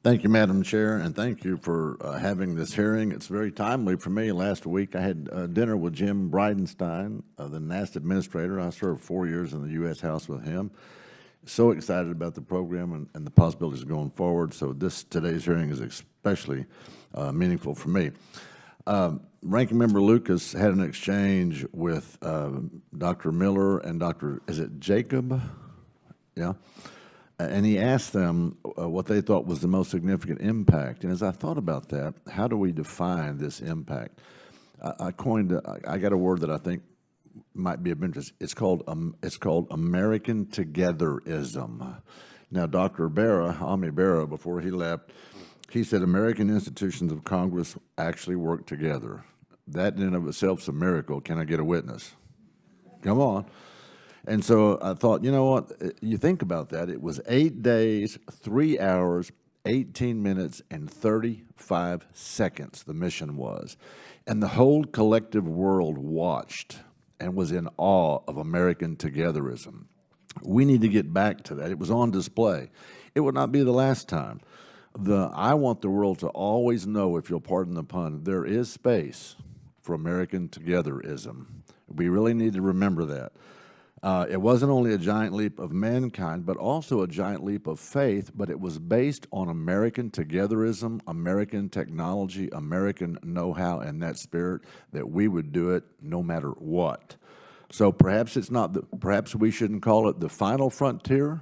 Thank you, Madam Chair, and thank you for having this hearing. It's very timely for me. Last week, I had dinner with Jim Bridenstine, the NASA administrator. I served 4 years in the U.S. House with him. So excited about the program and the possibilities going forward. So today's hearing is especially meaningful for me. Ranking Member Lucas had an exchange with Dr. Miller and is it Jacob? Yeah. And he asked them what they thought was the most significant impact. And as I thought about that, how do we define this impact? I got a word that I think might be of interest. It's called American Togetherism. Now, Dr. Ami Bera, before he left, he said American institutions of Congress actually work together. That in and of itself is a miracle. Can I get a witness? Come on. And so I thought, you know what? You think about that. It was 8 days, 3 hours, 18 minutes, and 35 seconds, the mission was. And the whole collective world watched and was in awe of American Togetherism. We need to get back to that. It was on display. It would not be the last time. I want the world to always know, if you'll pardon the pun, there is space for American Togetherism. We really need to remember that. It wasn't only a giant leap of mankind, but also a giant leap of faith, but it was based on American Togetherism, American technology, American know-how, and that spirit that we would do it no matter what. So perhaps perhaps we shouldn't call it the final frontier,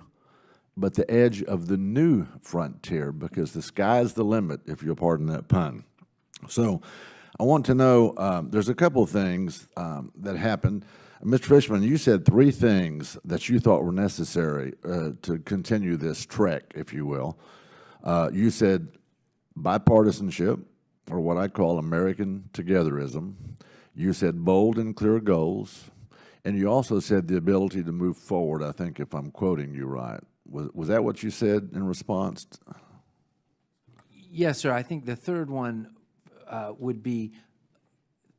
but the edge of the new frontier, because the sky's the limit, if you'll pardon that pun. So I want to know, there's a couple of things that happened. Mr. Fishman, you said 3 things that you thought were necessary to continue this trek, if you will. You said bipartisanship, or what I call American Togetherism. You said bold and clear goals. And you also said the ability to move forward, I think, if I'm quoting you right. Was that what you said in response? Yes, sir. I think the third one would be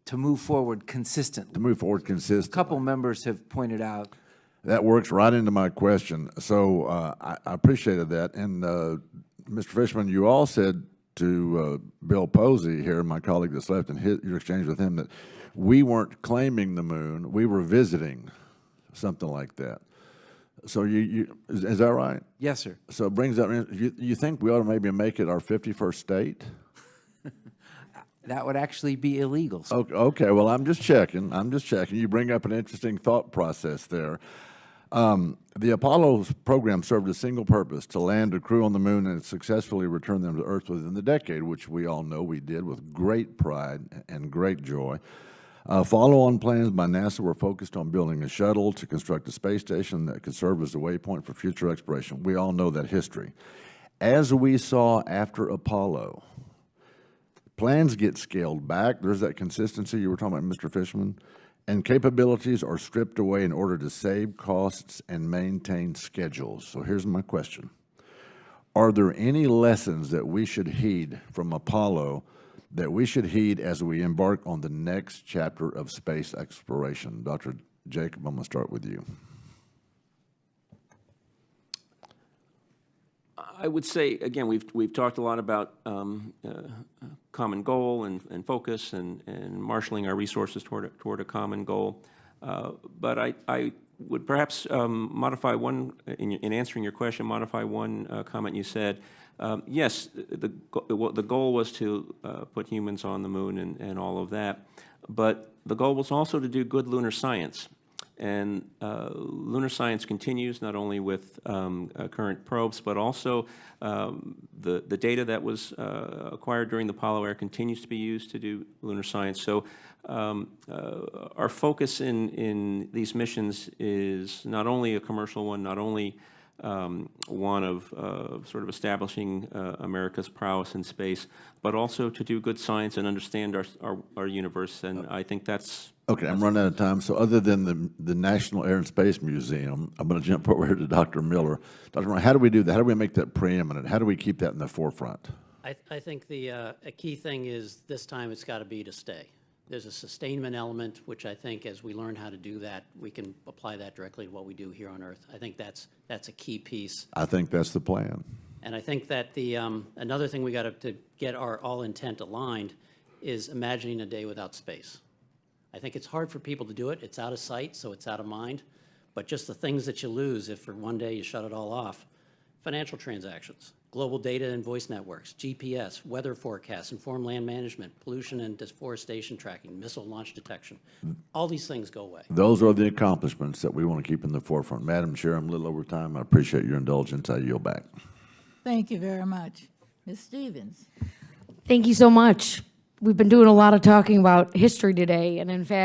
to move forward consistently. To move forward consistently. A couple members have pointed out. That works right into my question. So I appreciated that. And Mr. Fishman, you all said to Bill Posey here, my colleague that's left, in your exchange with him, that we weren't claiming the moon, we were visiting, something like that. So is that right? Yes, sir. So it brings up, you think we ought to maybe make it our 51st state? That would actually be illegal. Sir. Okay, well, I'm just checking. You bring up an interesting thought process there. The Apollo program served a single purpose: to land a crew on the moon and successfully return them to Earth within the decade, which we all know we did with great pride and great joy. Follow-on plans by NASA were focused on building a shuttle to construct a space station that could serve as a waypoint for future exploration. We all know that history. As we saw after Apollo, plans get scaled back. There's that consistency you were talking about, Mr. Fishman. And capabilities are stripped away in order to save costs and maintain schedules. So here's my question. Are there any lessons that we should heed from Apollo that we should heed as we embark on the next chapter of space exploration? Dr. Jacob, I'm going to start with you. I would say, again, we've talked a lot about common goal and focus and marshaling our resources toward a common goal. But I would perhaps modify one, in answering your question, modify one comment you said. Yes, the goal was to put humans on the moon and all of that, but the goal was also to do good lunar science. And lunar science continues not only with current probes, but also the data that was acquired during the Apollo era continues to be used to do lunar science. So our focus in these missions is not only a commercial one, not only one of sort of establishing America's prowess in space, but also to do good science and understand our universe. And I think that's... Okay, I'm running out of time. So other than the National Air and Space Museum, I'm going to jump over here to Dr. Miller. Dr. Miller, how do we do that? How do we make that preeminent? How do we keep that in the forefront? I think a key thing is this time it's got to be to stay. There's a sustainment element, which I think as we learn how to do that, we can apply that directly to what we do here on Earth. I think that's a key piece. I think that's the plan. And I think that another thing we got to get our all intent aligned is imagining a day without space. I think it's hard for people to do it. It's out of sight, so it's out of mind. But just the things that you lose if for one day you shut it all off: financial transactions, global data and voice networks, GPS, weather forecasts, informed land management, pollution and deforestation tracking, missile launch detection. All these things go away. Those are the accomplishments that we want to keep in the forefront. Madam Chair, I'm a little over time. I appreciate your indulgence. I yield back. Thank you very much. Ms. Stevens. Thank you so much. We've been doing a lot of talking about history today, and in fact,